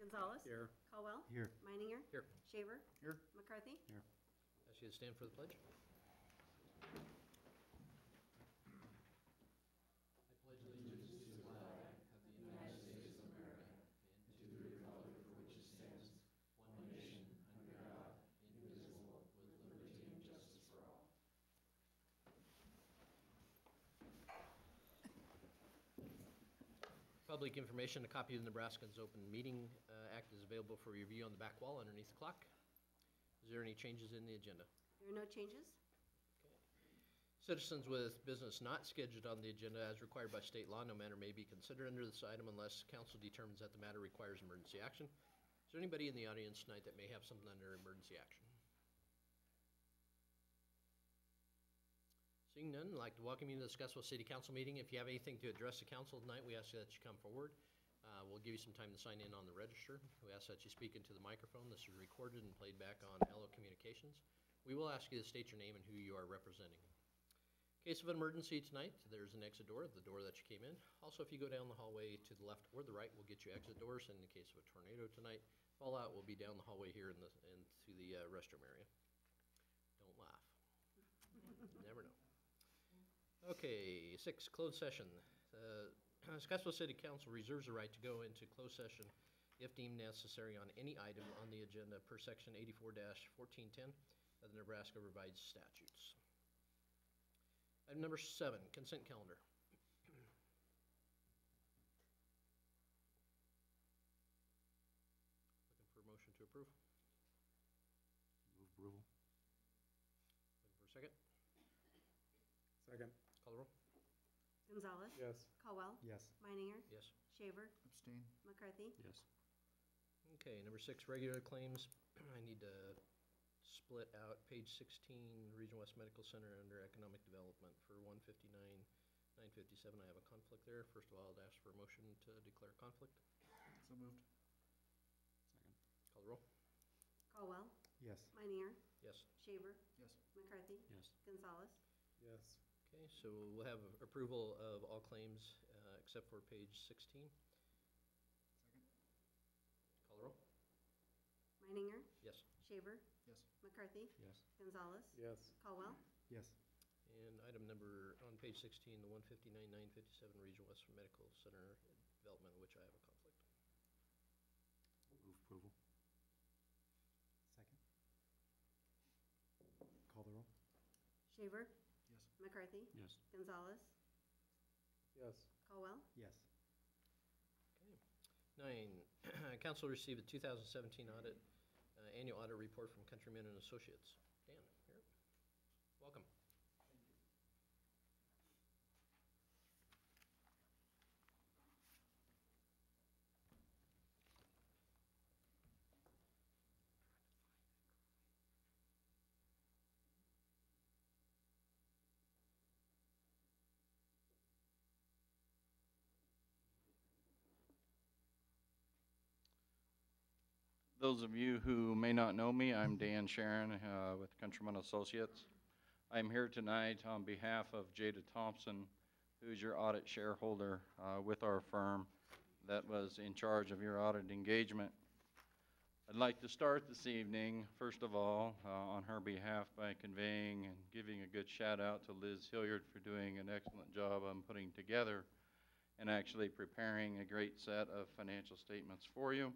Gonzalez. Here. Caldwell. Here. Meininger. Here. Shaver. Here. McCarthy. Here. Ask you to stand for the pledge. Public information, a copy of the Nebraskans Open Meeting Act is available for review on the back wall underneath the clock. Is there any changes in the agenda? There are no changes. Okay. Citizens with business not scheduled on the agenda as required by state law, no matter may be considered under this item unless council determines that the matter requires emergency action. Is there anybody in the audience tonight that may have something under emergency action? Seeing none, I'd like to welcome you to the Scottsville City Council meeting. If you have anything to address the council tonight, we ask that you come forward. We'll give you some time to sign in on the register. We ask that you speak into the microphone. This is recorded and played back on Allo Communications. We will ask you to state your name and who you are representing. In case of an emergency tonight, there's an exit door, the door that you came in. Also, if you go down the hallway to the left or the right, we'll get you exit doors. In the case of a tornado tonight, fallout will be down the hallway here into the restroom area. Don't laugh. You never know. Okay, 6, closed session. Scottsville City Council reserves the right to go into closed session if deemed necessary on any item on the agenda per section 84-1410 of the Nebraska Revised Statutes. Item number 7, consent calendar. Looking for a motion to approve. Move approval. Looking for a second. Second. Call the roll. Gonzalez. Yes. Caldwell. Yes. Meininger. Yes. Shaver. Abstain. McCarthy. Yes. Okay, number 6, regular claims. I need to split out page 16, Region West Medical Center under Economic Development for 159,957. I have a conflict there. First of all, I'd ask for a motion to declare conflict. So moved. Second. Call the roll. Caldwell. Yes. Meininger. Yes. Shaver. Yes. McCarthy. Yes. Gonzalez. Yes. Okay, so we'll have approval of all claims except for page 16. Second. Call the roll. Meininger. Yes. Shaver. Yes. McCarthy. Yes. Gonzalez. Yes. Caldwell. Yes. And item number on page 16, the 159,957 Region West Medical Center Development, which I have a conflict. Move approval. Second. Call the roll. Shaver. Yes. McCarthy. Yes. Gonzalez. Yes. Caldwell. Yes. Okay. 9, council received a 2017 audit, annual audit report from Countryman and Associates. Dan, here. Welcome. Those of you who may not know me, I'm Dan Sharon with Countryman Associates. I'm here tonight on behalf of Jada Thompson, who's your audit shareholder with our firm that was in charge of your audit engagement. I'd like to start this evening, first of all, on her behalf by conveying and giving a good shout out to Liz Hilliard for doing an excellent job on putting together and actually preparing a great set of financial statements for you.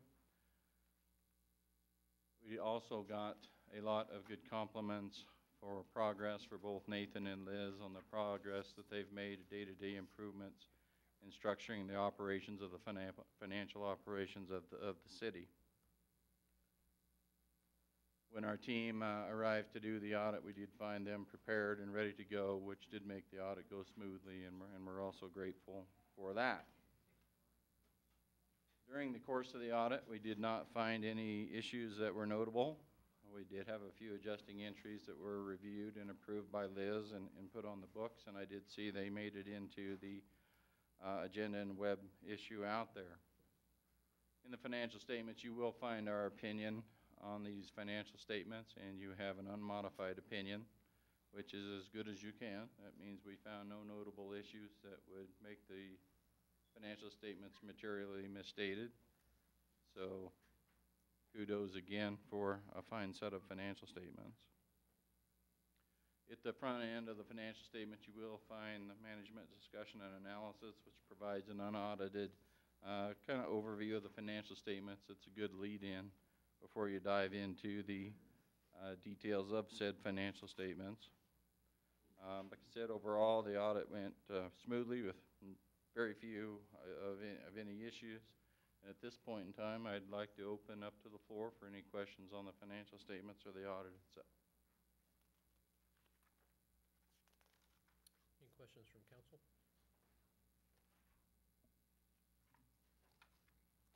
We also got a lot of good compliments for progress for both Nathan and Liz on the progress that they've made, day-to-day improvements in structuring the operations of the financial operations of the city. When our team arrived to do the audit, we did find them prepared and ready to go, which did make the audit go smoothly, and we're also grateful for that. During the course of the audit, we did not find any issues that were notable. We did have a few adjusting entries that were reviewed and approved by Liz and put on the books, and I did see they made it into the agenda and web issue out there. In the financial statements, you will find our opinion on these financial statements, and you have an unmodified opinion, which is as good as you can. That means we found no notable issues that would make the financial statements materially misstated. So kudos again for a fine set of financial statements. At the front end of the financial statement, you will find the management discussion and analysis, which provides an unaudited kind of overview of the financial statements. It's a good lead-in before you dive into the details of said financial statements. Like I said, overall, the audit went smoothly with very few of any issues. And at this point in time, I'd like to open up to the floor for any questions on the financial statements or the audit itself. Any questions from council?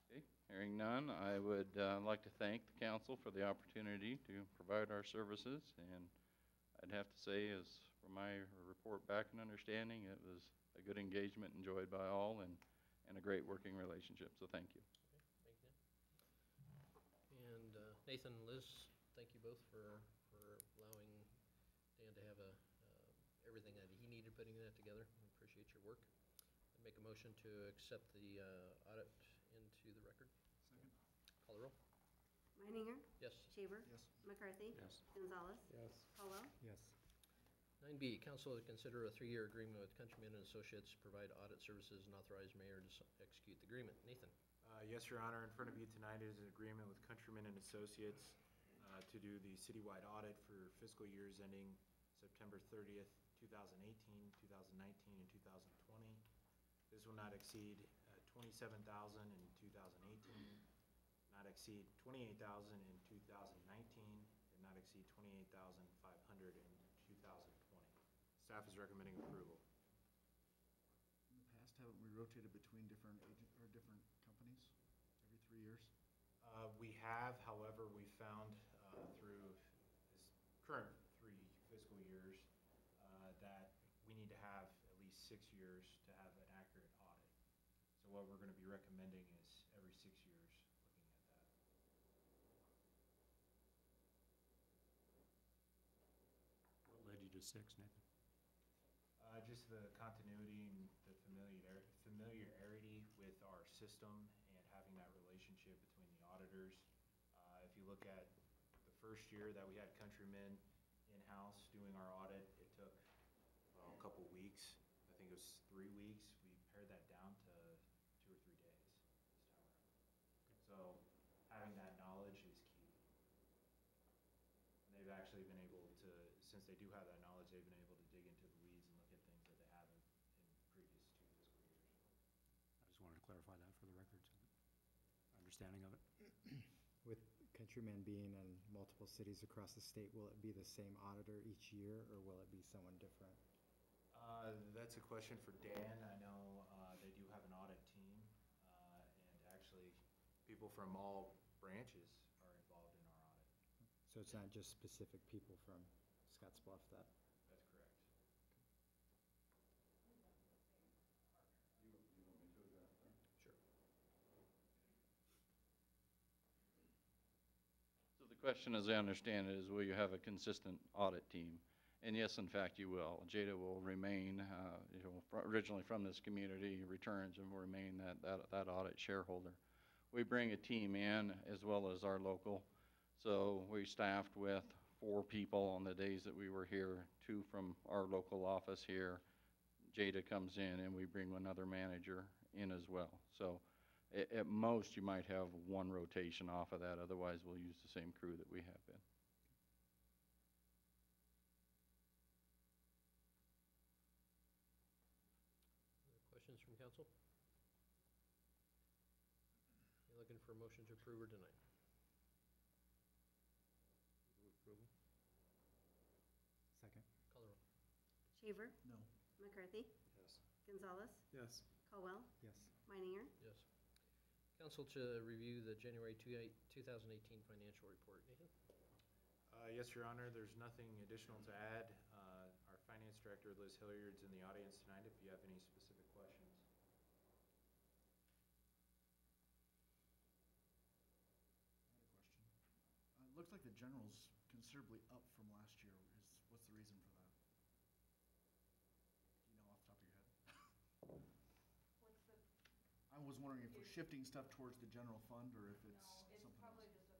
Okay, hearing none, I would like to thank the council for the opportunity to provide our services. And I'd have to say, as from my report back and understanding, it was a good engagement enjoyed by all and a great working relationship. So thank you. Okay, thank you. And Nathan and Liz, thank you both for allowing Dan to have everything that he needed putting that together. We appreciate your work. I make a motion to accept the audit into the record. Second. Call the roll. Meininger, Yes. Shaver, Yes. McCarthy. Yes. Gonzalez, Yes. Caldwell. Yes. 9B, council to consider a 3-year agreement with Countryman and Associates to provide audit services and authorize mayor to execute the agreement. Nathan. Yes, Your Honor, in front of you tonight is an agreement with Countryman and Associates to do the citywide audit for fiscal years ending September 30th, 2018, 2019, and 2020. This will not exceed $27,000 in 2018, not exceed $28,000 in 2019, and not exceed $28,500 in 2020. Staff is recommending approval. In the past, haven't we rotated between different different companies every 3 years? We have, however, we found through this current 3 fiscal years that we need to have at least 6 years to have an accurate audit. So what we're going to be recommending is every 6 years looking at that. What led you to 6, Nathan? Just the continuity and the familiarity with our system and having that relationship between the auditors. If you look at the first year that we had Countryman in-house doing our audit, it took a couple weeks. I think it was 3 weeks. We pared that down to 2 or 3 days this time around. So having that knowledge is key. And they've actually been able to, since they do have that knowledge, they've been able to dig into the weeds and look at things that they haven't in previous 2 fiscal years. I just wanted to clarify that for the record, so understanding of it. With Countryman being in multiple cities across the state, will it be the same auditor each year, or will it be someone different? That's a question for Dan. I know they do have an audit team, and actually people from all branches are involved in our audit. So it's not just specific people from Scottsbluff that? That's correct. Sure. So the question, as I understand it, is will you have a consistent audit team? And yes, in fact, you will. Jada will remain, originally from this community, returns and will remain that audit shareholder. We bring a team in as well as our local. So we staffed with 4 people on the days that we were here, 2 from our local office here. Jada comes in and we bring another manager in as well. So at most, you might have 1 rotation off of that. Otherwise, we'll use the same crew that we have been. Other questions from council? You looking for a motion to approve or deny? Move approval. Second. Call the roll. Shaver, No. McCarthy. Yes. Gonzalez, Yes. Caldwell, Yes. Meininger. Yes. Council to review the January 2018 financial report. Nathan? Yes, Your Honor, there's nothing additional to add. Our Finance Director, Liz Hilliard's in the audience tonight if you have any specific questions. I had a question. It looks like the general's considerably up from last year. What's the reason for that? Do you know off the top of your head? I was wondering if we're shifting stuff towards the general fund or if it's something else. No, it's probably just a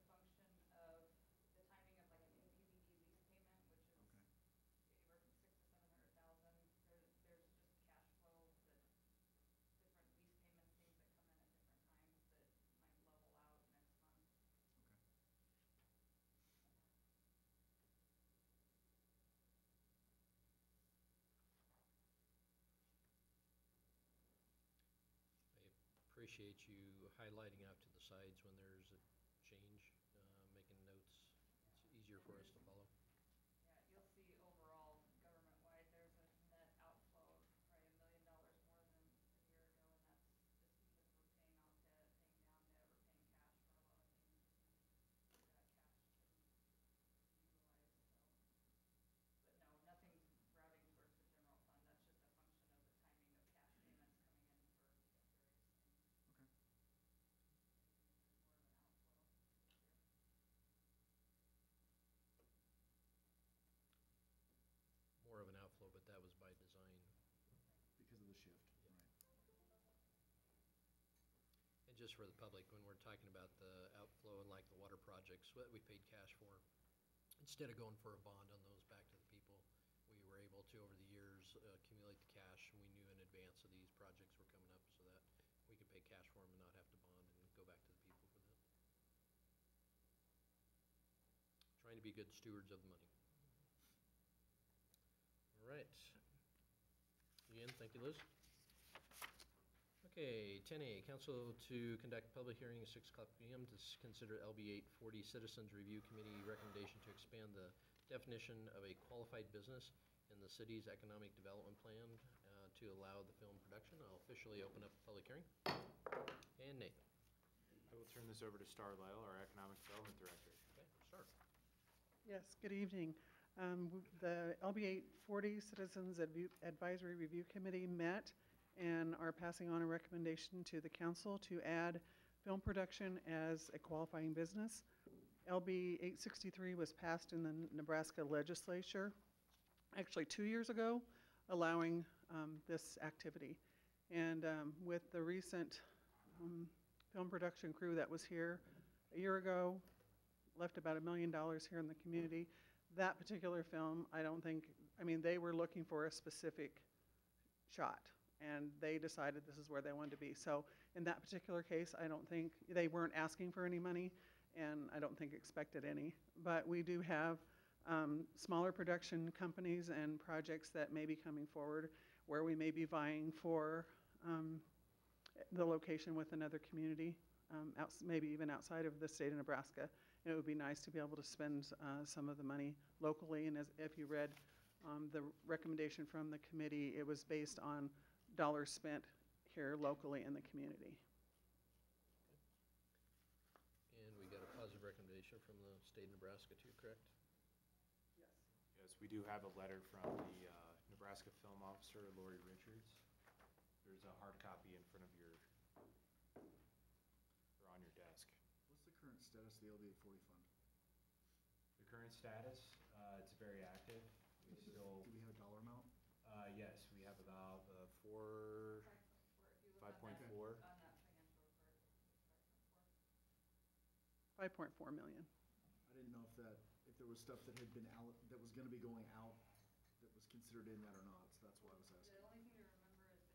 appreciate you highlighting out to the sides when there's a change, making notes. It's easier for us to follow. Yeah, you'll see overall, government-wide, there's a net outflow of probably $1 million more than a year ago, and that's just because we're paying off debt, paying down debt, we're paying cash for a lot of things, and we've got cash to utilize, so. But no, nothing's routing towards the general fund, that's just a function of the timing of cash payments coming in for various things. Okay. More of an outflow, but that was by design. Because of the shift, right. And just for the public, when we're talking about the outflow and like the water projects, what we paid cash for, instead of going for a bond on those back to the people, we were able to, over the years, accumulate the cash, and we knew in advance of these projects were coming up so that we could pay cash for them and not have to bond and go back to the people for that. Trying to be good stewards of the money. All right. Again, thank you, Liz. Okay, 10A, council to conduct public hearing at 6 o'clock PM to consider LB 840 Citizens Review Committee recommendation to expand the definition of a qualified business in the city's economic development plan to allow the film production. I'll officially open up the public hearing. And Nathan. I will turn this over to Star Lyle, our Economic Development Director. Okay, start. Yes, good evening. The LB 840 Citizens Advisory Review Committee met and are passing on a recommendation to the council to add film production as a qualifying business. LB 863 was passed in the Nebraska legislature, actually 2 years ago, allowing this activity. And with the recent film production crew that was here a year ago, left about $1 million here in the community. That particular film, they were looking for a specific shot, and they decided this is where they wanted to be. So in that particular case, I don't think, they weren't asking for any money, and I don't think expected any. But we do have smaller production companies and projects that may be coming forward where we may be vying for the location with another community, maybe even outside of the state of Nebraska. And it would be nice to be able to spend some of the money locally. And if you read the recommendation from the committee, it was based on dollars spent here locally in the community. And we got a positive recommendation from the state of Nebraska too, correct? Yes, we do have a letter from the Nebraska Film Officer, Lori Richards. There's a hard copy in front of your, or on your desk. What's the current status of the LB 840 fund? The current status, it's very active. We still, Do we have a dollar amount? yes, we have about 5.4. On that financial report, 5.4 million. I didn't know if there was stuff that had been out, that was gonna be going out, that was considered in that or not, so that's why I was asking. The only thing to remember is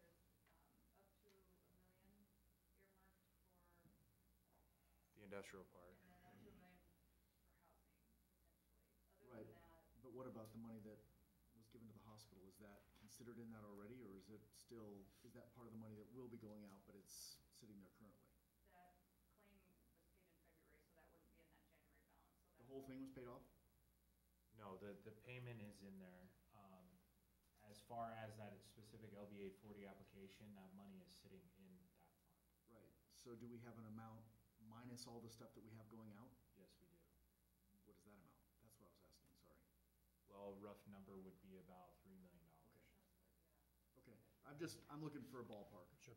there's up to $1 million earmarked for, The industrial park. and then up to $1 million for housing, potentially. Right. Other than that, But what about the money that was given to the hospital? Is that considered in that already, or is it still, is that part of the money that will be going out, but it's sitting there currently? that claim was paid in February, so that wouldn't be in that January balance, so The that. whole thing was paid off? No, the payment is in there. As far as that specific LB 840 application, that money is sitting in that fund. Right, so do we have an amount minus all the stuff that we have going out? Yes, we do. What is that amount? That's what I was asking, sorry. Well, a rough number would be about $3 million. Okay, I'm looking for a ballpark. Sure.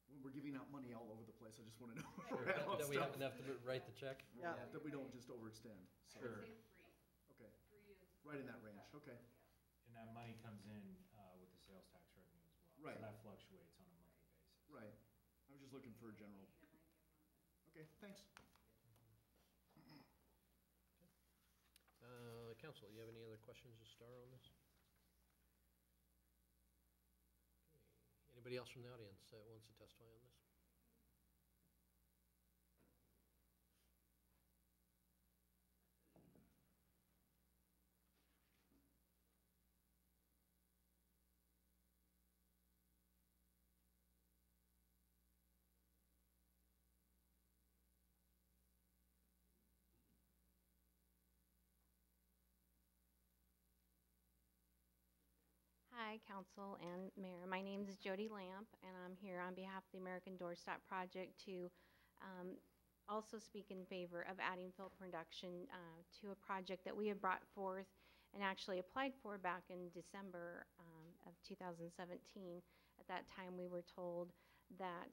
When we're giving out money all over the place, I just wanna know. Sure. That we have enough to write the check? Yeah. That we don't just overextend, so. Sure. I would say 3. Okay, 3 is. right in that range, okay. And that money comes in with the sales tax revenue as well. Right. So that fluctuates on a monthly basis. Right, I was just looking for a general, okay, thanks. Council, you have any other questions to start on this? Okay. Anybody else from the audience that wants to testify on this? Hi, Council and Mayor. My name is Jody Lamp, and I'm here on behalf of the American Doorstop Project to also speak in favor of adding film production to a project that we had brought forth and actually applied for back in December of 2017. At that time, we were told that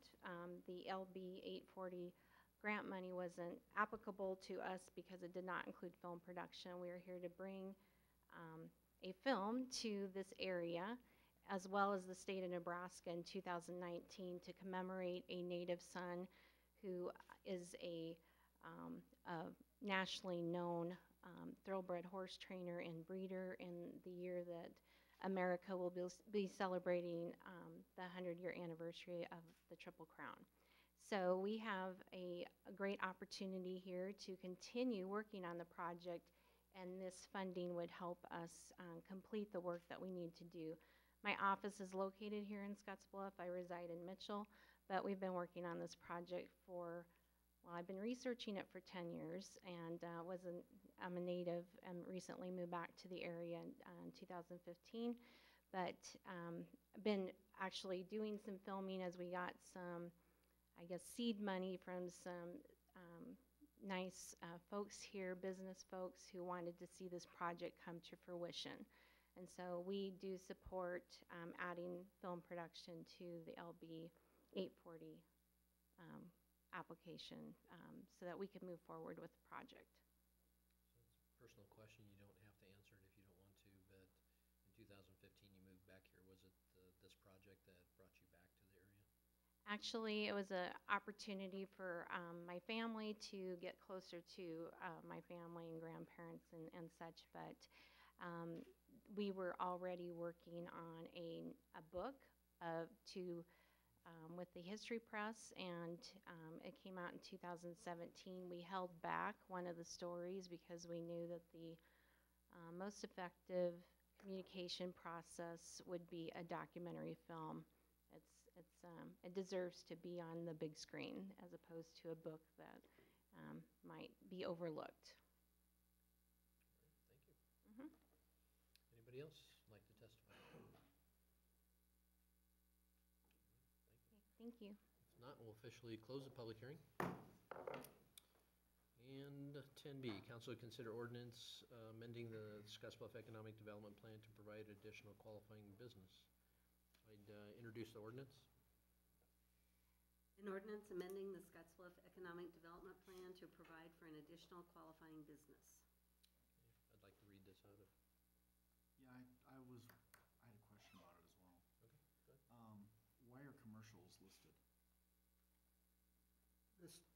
the LB 840 grant money wasn't applicable to us because it did not include film production. We are here to bring a film to this area, as well as the state of Nebraska in 2019 to commemorate a native son who is a nationally known thoroughbred horse trainer and breeder in the year that America will be celebrating the 100-year anniversary of the Triple Crown. So we have a great opportunity here to continue working on the project, and this funding would help us complete the work that we need to do. My office is located here in Scottsbluff. I reside in Mitchell, but we've been working on this project for, well, I've been researching it for 10 years, and I'm a native and recently moved back to the area in 2015, but been actually doing some filming as we got some, I guess, seed money from some nice folks here, business folks who wanted to see this project come to fruition. And so we do support adding film production to the LB 840 application so that we can move forward with the project. So it's a personal question, you don't have to answer it if you don't want to, but in 2015 you moved back here. Was it this project that brought you back to the area? Actually, it was an opportunity for my family to get closer to my family and grandparents and such, but we were already working on a book with the History Press, and it came out in 2017. We held back one of the stories because we knew that the most effective communication process would be a documentary film. It deserves to be on the big screen as opposed to a book that might be overlooked. Thank you. Anybody else like to testify? Thank you. If not, we'll officially close the public hearing. And 10B, council would consider ordinance amending the Scottsbluff Economic Development Plan to provide additional qualifying business. I'd introduce the ordinance. An ordinance amending the Scottsbluff Economic Development Plan to provide for an additional qualifying business. I'd like to read this out of. Yeah, I had a question about it as well. Okay, go ahead. Why are commercials listed?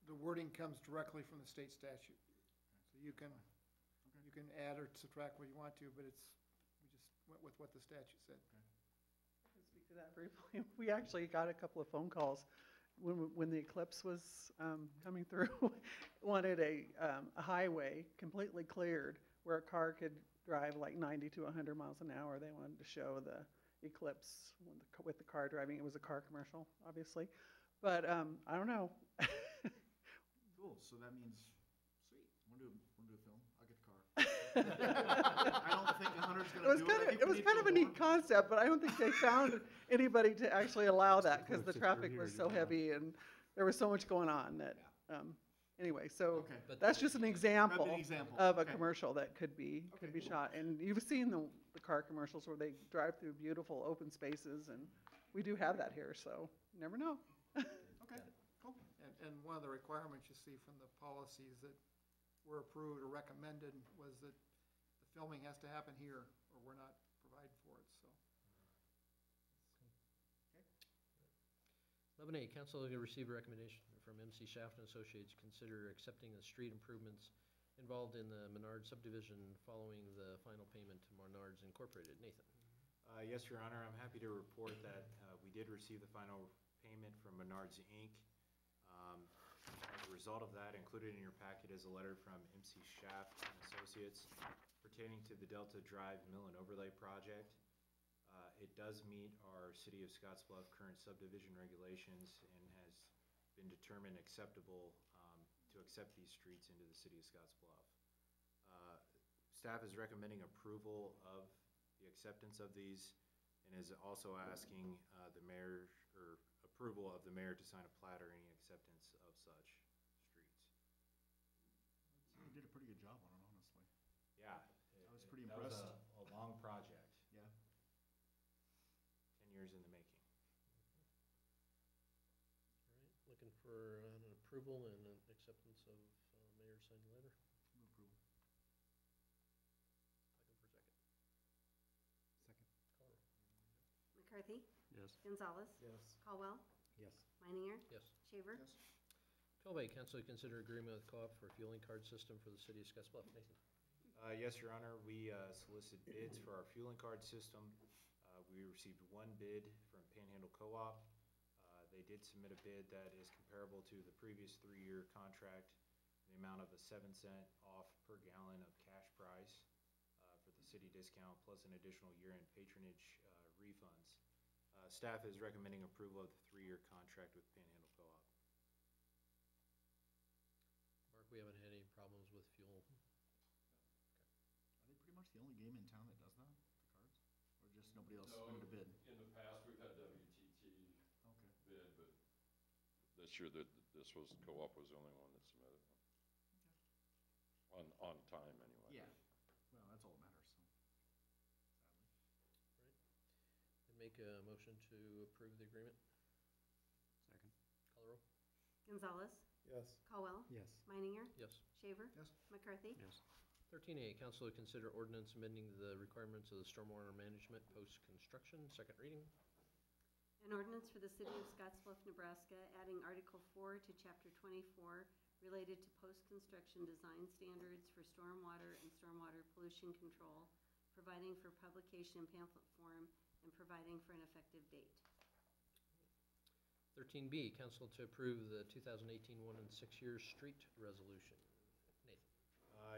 The wording comes directly from the state statute. So you can add or subtract what you want to, but we just went with what the statute said. I can speak to that briefly. We actually got a couple of phone calls when the eclipse was coming through. Wanted a highway completely cleared where a car could drive like 90 to 100 miles an hour. They wanted to show the eclipse with the car driving. It was a car commercial, obviously. But I don't know. Cool, so that means, sweet, want to do a film? I'll get the car. I don't think 100's going to do it. It was kind of a neat concept, but I don't think they found anybody to actually allow that because the traffic was so heavy and there was so much going on that, anyway, so Okay. that's just an example of a Okay. commercial that could be Okay, cool. shot. And you've seen the car commercials where they drive through beautiful open spaces, and we do have that here, so you never know. Okay, cool. And one of the requirements you see from the policies that were approved or recommended was that the filming has to happen here, or we're not providing for it, so. 11A, council will receive a recommendation from MC Shaft and Associates, consider accepting the street improvements involved in the Menard subdivision following the final payment to Menards Incorporated. Nathan. Yes, Your Honor, I'm happy to report that we did receive the final payment from Menards, Inc. As a result of that, included in your packet is a letter from MC Shaft and Associates pertaining to the Delta Drive Mill and Overlay Project. It does meet our City of Scottsbluff current subdivision regulations and has been determined acceptable to accept these streets into the City of Scottsbluff. Staff is recommending approval of the acceptance of these and is also asking the mayor, or approval of the mayor to sign a plat or any acceptance of such streets. You did a pretty good job on it, honestly. Yeah. I was pretty That was impressed. a long project, Yeah. 10 years in the making. All right, looking for an approval and an acceptance of mayor's signed letter. Move approval. Looking for a second. Second. Call roll. McCarthy? Yes. Gonzalez? Yes. Caldwell? Yes. Meininger? Yes. Shaver? Yes. 12A, council to consider agreement with co-op for fueling card system for the city of Scottsbluff. Nathan. Yes, Your Honor, we solicited bids for our fueling card system. We received one bid from Panhandle Co-op. They did submit a bid that is comparable to the previous 3-year contract, in the amount of a 7-cent off per gallon of cash price for the city discount, plus an additional year-end patronage refunds. Staff is recommending approval of the 3-year contract with Panhandle Co-op. Mark, we haven't had any problems with fuel. Are they pretty much the only game in town that does that, the cards? Or just nobody else submitted a bid? In the past, we've had WTT Okay. bid, but this year, this was, co-op was the only one that submitted one. On time, anyway. Yeah. Well, that's all that matters, so. Sadly. And make a motion to approve the agreement. Second. Call the roll. Gonzalez? Yes. Caldwell? Yes. Meininger? Yes. Shaver? Yes. McCarthy? Yes. 13A, council to consider ordinance amending the requirements of the stormwater management post-construction. Second reading. An ordinance for the city of Scottsbluff, Nebraska, adding Article 4 to Chapter 24 related to post-construction design standards for stormwater and stormwater pollution control, providing for publication in pamphlet form, and providing for an effective date. 13B, council to approve the 2018 1 and 6 year street resolution. Nathan.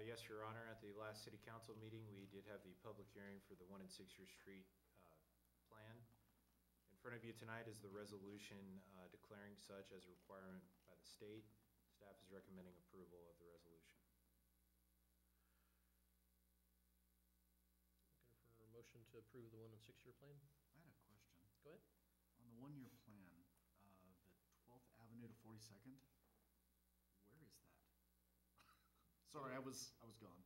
Yes, Your Honor, at the last city council meeting, we did have the public hearing for the 1 and 6 year street plan. In front of you tonight is the resolution declaring such as a requirement by the state. Staff is recommending approval of the resolution. Looking for a motion to approve the 1 and 6 year plan. I had a question. Go ahead. On the 1-year plan, the 12th Avenue to 42nd, where is that? Sorry, I was gone.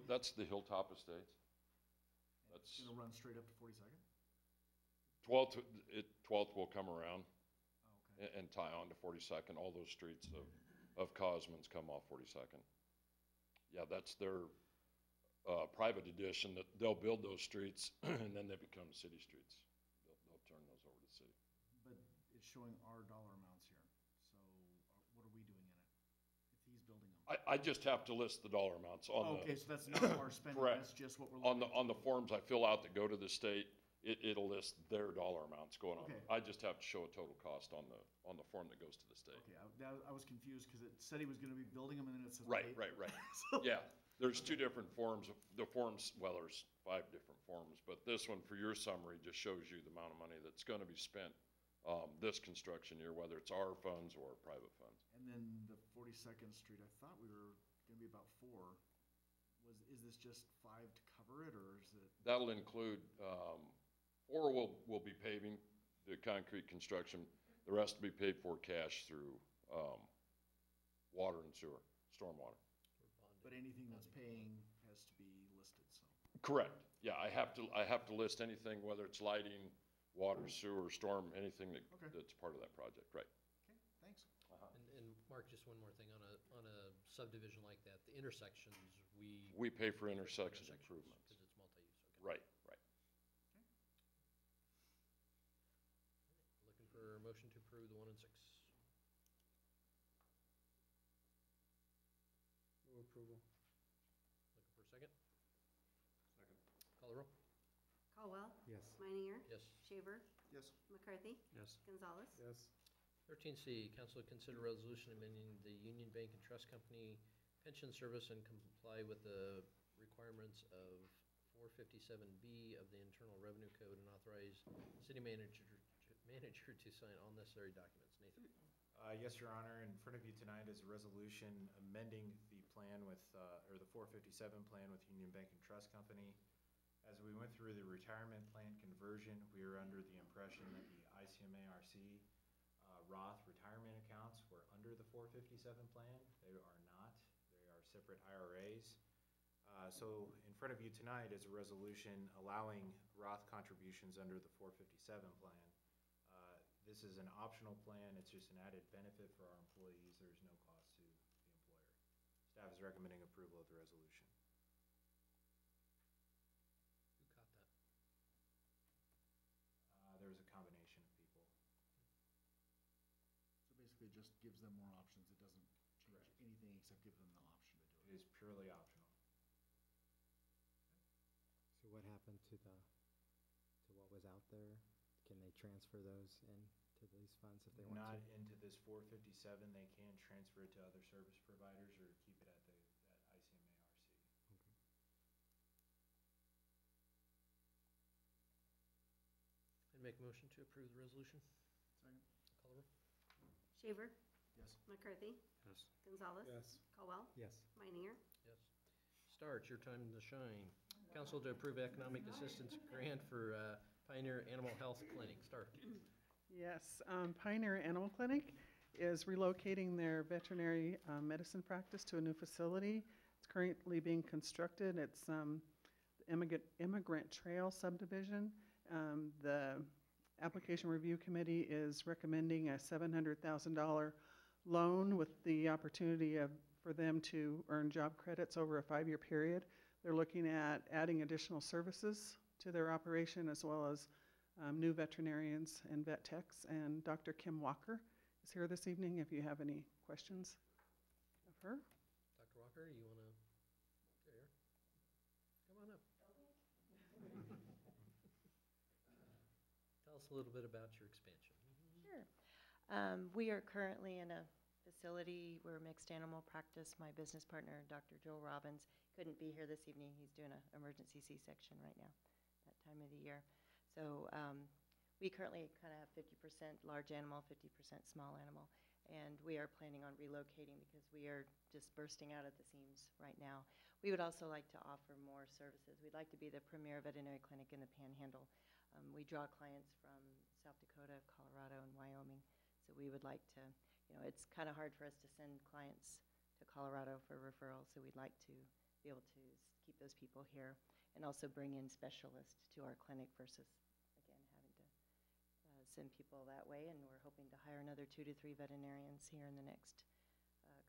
That's the Hilltop Estates. And it's gonna run straight up to 42nd? 12th will come around Oh, okay. and tie on to 42nd. All those streets of Cosmans come off 42nd. Yeah, that's their private edition, that they'll build those streets and then they become city streets. They'll turn those over to the city. But it's showing our dollar amounts here, so what are we doing in it? If he's building them? I just have to list the dollar amounts on the. Okay, so that's not our spending, Correct. that's just what we're looking at. On the forms I fill out that go to the state, it'll list their dollar amounts going on. Okay. I just have to show a total cost on the form that goes to the state. Okay, I was confused, because it said he was gonna be building them, and then it says. Right, pay. right. So- Yeah, there's 2 different forms. The forms, well, there's 5 different forms, but this one for your summary just shows you the amount of money that's gonna be spent this construction year, whether it's our funds or private funds. And then the 42nd Street, I thought we were gonna be about 4. Is this just 5 to cover it, or is it? That'll include, 4 will be paving, the concrete construction. The rest will be paid for cash through water and sewer, stormwater. But anything that's paying has to be listed, so. Correct. Yeah, I have to list anything, whether it's lighting, water, sewer, storm, anything Okay. that's part of that project, right? Okay, thanks. And Mark, just one more thing, on a subdivision like that, the intersections, We pay for intersection improvements. Because it's multi-use, okay. Right. Looking for a motion to approve the 1 and 6. Move approval. Looking for a second. Second. Call the roll. Caldwell? Yes. Meininger? Yes. Shaver? Yes. McCarthy? Yes. Gonzalez? Yes. 13C, council to consider resolution amending the Union Bank and Trust Company pension service and comply with the requirements of 457B of the Internal Revenue Code and authorize city manager to sign all necessary documents. Nathan. Yes, Your Honor, in front of you tonight is a resolution amending the plan with, or the 457 plan with Union Bank and Trust Company. As we went through the retirement plan conversion, we were under the impression that the ICMARC Roth retirement accounts were under the 457 plan. They are not. They are separate IRAs. So in front of you tonight is a resolution allowing Roth contributions under the 457 plan. This is an optional plan. It's just an added benefit for our employees. There's no cost to the employer. Staff is recommending approval of the resolution. Who caught that? There was a combination of people. So basically, it just gives them more options. It doesn't change anything except give them the option to do It is purely optional. So what happened to what was out there? Can they transfer those into these funds if they want Not to? into this 457. They can transfer it to other service providers or keep it at ICMARC. I'd make a motion to approve the resolution. Second. Call the roll. Shaver, Yes. McCarthy, Yes. Gonzalez. Yes. Caldwell, Yes. Meininger. Yes. Star, it's your time to shine. Council to approve economic assistance grant for Pioneer Animal Health Clinic. Star. Yes, Pioneer Animal Clinic is relocating their veterinary medicine practice to a new facility. It's currently being constructed. It's Immigrant Trail subdivision. The Application Review Committee is recommending a $700,000 loan with the opportunity for them to earn job credits over a 5-year period. They're looking at adding additional services to their operation as well as new veterinarians and vet techs. And Dr. Kim Walker is here this evening if you have any questions of her. Dr. Walker, you want to, there, come on up. Tell us a little bit about your expansion. Sure. We are currently in a facility, we're a mixed animal practice. My business partner, Dr. Joel Robbins, couldn't be here this evening. He's doing an emergency C-section right now, that time of the year. So we currently kind of have 50% large animal, 50% small animal, and we are planning on relocating because we are just bursting out at the seams right now. We would also like to offer more services. We'd like to be the premier veterinary clinic in the Panhandle. We draw clients from South Dakota, Colorado, and Wyoming, so we would like to, it's kind of hard for us to send clients to Colorado for referrals, so we'd like to be able to keep those people here and also bring in specialists to our clinic versus, again, having to send people that way. And we're hoping to hire another 2 to 3 veterinarians here in the next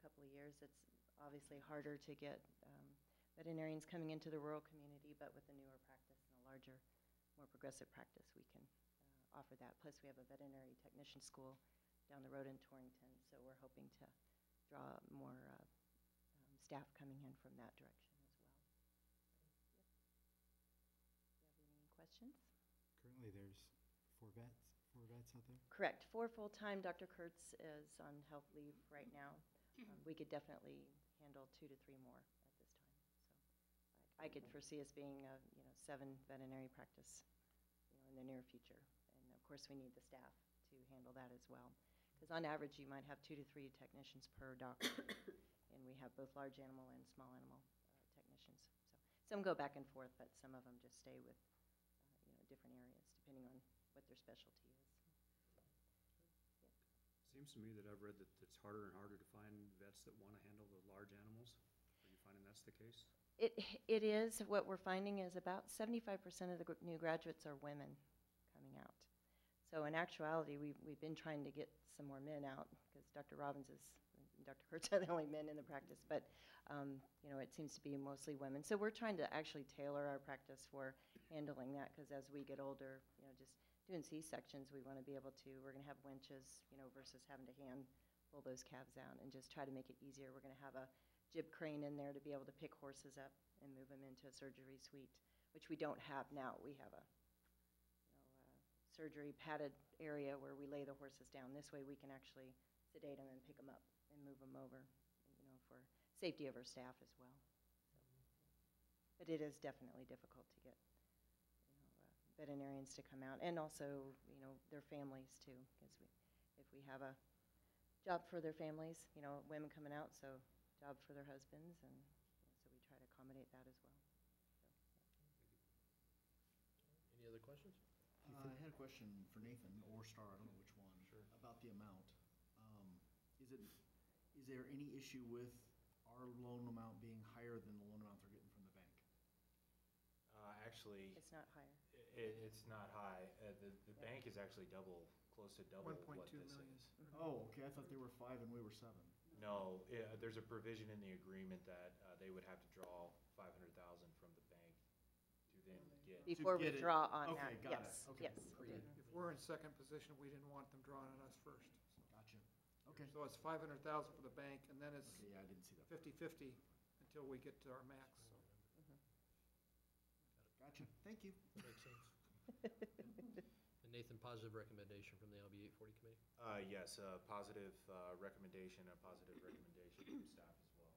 couple of years. It's obviously harder to get veterinarians coming into the rural community, but with a newer practice and a larger, more progressive practice, we can offer that. Plus, we have a veterinary technician school down the road in Torrington, so we're hoping to draw more staff coming in from that direction as well. Do you have any questions? Currently, there's 4 vets out there? Correct. 4 full-time. Dr. Kurtz is on health leave right now. We could definitely handle 2 to 3 more at this time. So I could foresee us being a 7 veterinary practice in the near future. And of course, we need the staff to handle that as well. Because on average, you might have 2 to 3 technicians per doctor. And we have both large animal and small animal technicians. So some go back and forth, but some of them just stay with different areas, depending on what their specialty is. Seems to me that I've read that it's harder and harder to find vets that want to handle the large animals. Are you finding that's the case? It is. What we're finding is about 75% of the new graduates are women coming out. So in actuality, we've been trying to get some more men out because Dr. Robbins and Dr. Kurtz are the only men in the practice, but it seems to be mostly women. So we're trying to actually tailor our practice for handling that because as we get older, just doing C-sections, we want to be able to, we're going to have winches, versus having to hand pull those calves out and just try to make it easier. We're going to have a jib crane in there to be able to pick horses up and move them into a surgery suite, which we don't have now. We have a surgery padded area where we lay the horses down. This way we can actually sedate them and pick them up and move them over, for safety of our staff as well. But it is definitely difficult to get veterinarians to come out, and also, their families too, because if we have a job for their families, women coming out, so job for their husbands, and so we try to accommodate that as well. other questions? I had a question for Nathan or Star, I don't know which one. Sure. About the amount. Is there any issue with our loan amount being higher than the loan amount they're getting from the bank? Actually, It's not higher. it's not high. The bank is actually close to double what 1.2 this million. is. Oh, okay, I thought they were 5 and we were 7. No, there's a provision in the agreement that they would have to draw 500,000 from the bank to then get. Before we get it. draw on that, Okay, got it. yes, Okay. yes. Okay. If we're in second position, we didn't want them drawing on us first. Gotcha. Okay. So it's 500,000 for the bank, and then it's Okay, yeah, I didn't see that. 50/50 until we get to our max, so. Gotcha, thank you. Makes sense. And Nathan, positive recommendation from the LB 840 committee? Yes, a positive recommendation, a positive recommendation from staff as well.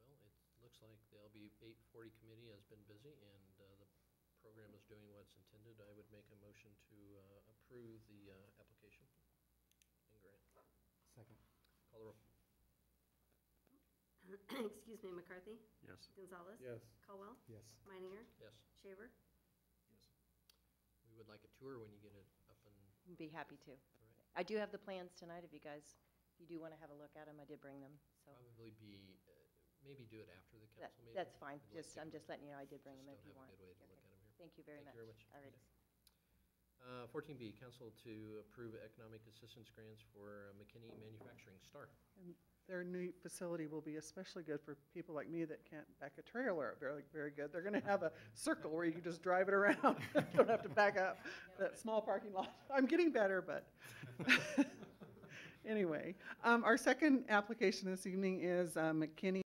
Well, it looks like the LB 840 committee has been busy, and the program is doing what it's intended. I would make a motion to approve the application and grant. Second. Call the roll. Excuse me, McCarthy? Yes. Gonzalez? Yes. Caldwell? Yes. Meininger? Yes. Shaver? We would like a tour when you get it up and, Be happy to. right. I do have the plans tonight if you guys, if you do want to have a look at them, I did bring them, so. Probably be, maybe do it after the That- council meeting. That's fine, We'd like to I'm just letting you know I did bring just them if you don't want. have a good way to look at them here. Thank you very much. Thank you very much. Alrighty. 14B, council to approve economic assistance grants for McKinney Manufacturing. Star. And their new facility will be especially good for people like me that can't back a trailer up very, very good. They're gonna have a circle where you can just drive it around. Don't have to back up that small parking lot. I'm getting better, but anyway. Our second application this evening is McKinney